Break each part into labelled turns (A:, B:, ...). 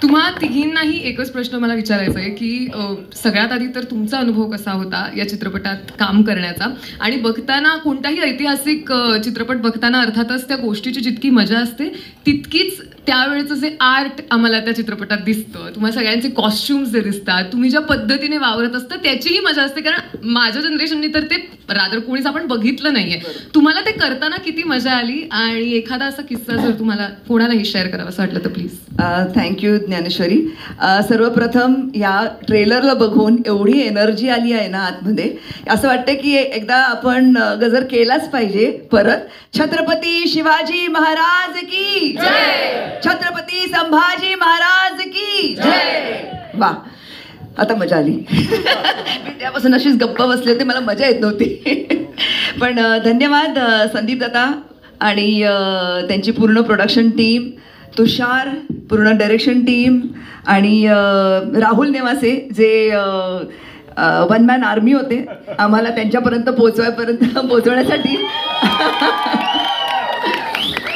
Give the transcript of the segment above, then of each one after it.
A: तुम्हा तिघींनाही एकच प्रश्न मला विचारायचा आहे की सगळ्यात आधी तर तुमचा अनुभव कसा होता या चित्रपटात काम करण्याचा, आणि बघताना कोणताही ऐतिहासिक चित्रपट बघताना अर्थातच त्या गोष्टीची जितकी मजा असते तितकीच त्यावेळेचं जे आर्ट आम्हाला त्या चित्रपटात दिसतं, तुम्हाला सगळ्यांचे कॉस्ट्युम्स जे दिसतात, तुम्ही ज्या पद्धतीने वावरत असता त्याचीही मजा असते. कारण माझ्या जनरेशननी तर ते रादर कोणीच आपण बघितलं नाहीये. तुम्हाला ते करताना किती मजा आली, आणि एखादा असा किस्सा जर तुम्हाला कोणालाही शेअर करावा असं वाटलं तर प्लीज.
B: थँक्यू ज्ञानेश्वरी. सर्वप्रथम या ट्रेलरला बघून एवढी एनर्जी आली आहे ना आतमध्ये, असं वाटतं की एकदा आपण गजर केलाच पाहिजे परत. छत्रपती शिवाजी महाराज की जय, छत्रपती संभाजी महाराज की जय. वा, आता मजा आली. मी त्यापासून अशीच गप्प बसले होते, मला मजा येत नव्हती. पण धन्यवाद संदीप दादा आणि त्यांची पूर्ण प्रोडक्शन टीम, तुषार पूर्ण डायरेक्शन टीम, आणि राहुल नेवासे जे वन मॅन आर्मी होते आम्हाला त्यांच्यापर्यंत पोचवण्यासाठी.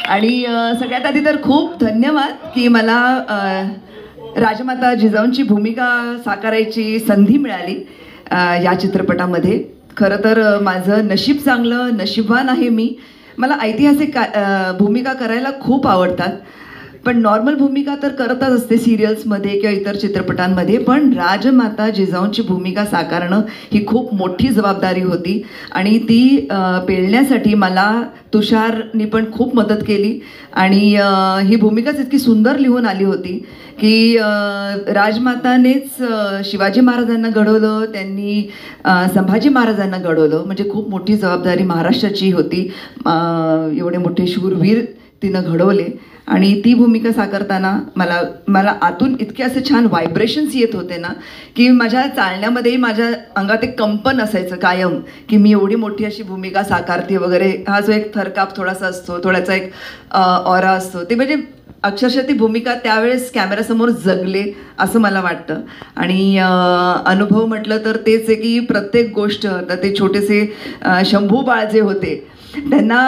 B: आणि सगळ्यात आधी तर खूप धन्यवाद की मला राजमाता जिजाऊंची भूमिका साकारायची संधी मिळाली या चित्रपटामध्ये. खरं तर माझं नशीब चांगलं, नशीबवान आहे मी. मला ऐतिहासिक भूमिका करायला खूप आवडतात, पण नॉर्मल भूमिका तर करतच असते सिरियल्समध्ये किंवा इतर चित्रपटांमध्ये, पण राजमाता जिजाऊंची भूमिका साकारणं ही खूप मोठी जबाबदारी होती, आणि ती पेलण्यासाठी मला तुषारनी पण खूप मदत केली. आणि ही भूमिकाच इतकी सुंदर लिहून आली होती की राजमातानेच शिवाजी महाराजांना घडवलं, त्यांनी संभाजी महाराजांना घडवलं, म्हणजे खूप मोठी जबाबदारी महाराष्ट्राची होती. एवढे मोठे शूरवीर तिनं घडवले, आणि ती भूमिका साकारताना मला आतून इतके असे छान व्हायब्रेशन्स येत होते ना की माझ्या चालण्यामध्येही माझ्या अंगात एक कंपन असायचं कायम की मी एवढी मोठी अशी भूमिका साकारते वगैरे. हा जो एक थरकाप थोडासा असतो, थोडासा एक ऑरा असतो, ते म्हणजे अक्षरशः ती भूमिका त्यावेळेस कॅमेऱ्यासमोर जगले असं मला वाटतं. आणि अनुभव म्हटलं तर तेच आहे की प्रत्येक गोष्ट, तर ते छोटेसे शंभू बाळ जे होते त्यांना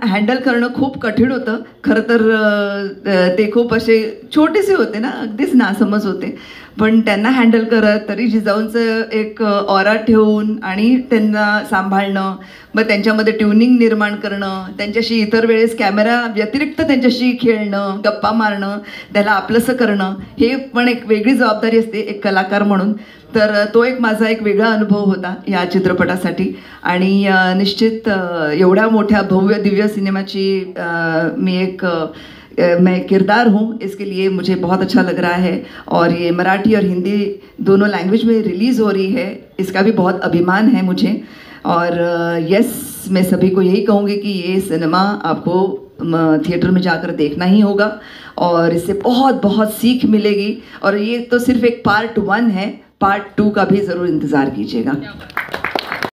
B: हँडल करणं खूप कठीण होतं. खरं तर ते खूप असे छोटेसे होते ना, अगदीच नासमज होते, पण त्यांना हँडल करत तरी जिजाऊंचं एक ऑरा ठेवून आणि त्यांना सांभाळणं, मग त्यांच्यामध्ये ट्युनिंग निर्माण करणं, त्यांच्याशी इतर वेळेस कॅमेरा व्यतिरिक्त त्यांच्याशी खेळणं, गप्पा मारणं, त्याला आपलंसं करणं, हे पण एक वेगळी जबाबदारी असते एक कलाकार म्हणून. तर तो एक माझा एक वेगळा अनुभव होता या चित्रपटासाठी. आणि निश्चित एवढ्या मोठ्या भव्य दिव्य सिनेमाची मैं किरदार हूँ, इसके लिए मुझे बहुत अच्छा लग रहा है. और ये मराठी और हिंदी दोनों लैंग्वेज में रिलीज़ हो रही है, इसका भी बहुत अभिमान है मुझे. और यस, मैं सभी को यही कहूँगी कि ये सिनेमा आपको थिएटर में जाकर देखना ही होगा, और इससे बहुत बहुत सीख मिलेगी. और ये तो सिर्फ एक पार्ट 1 है, पार्ट 2 का भी ज़रूर इंतज़ार कीजिएगा.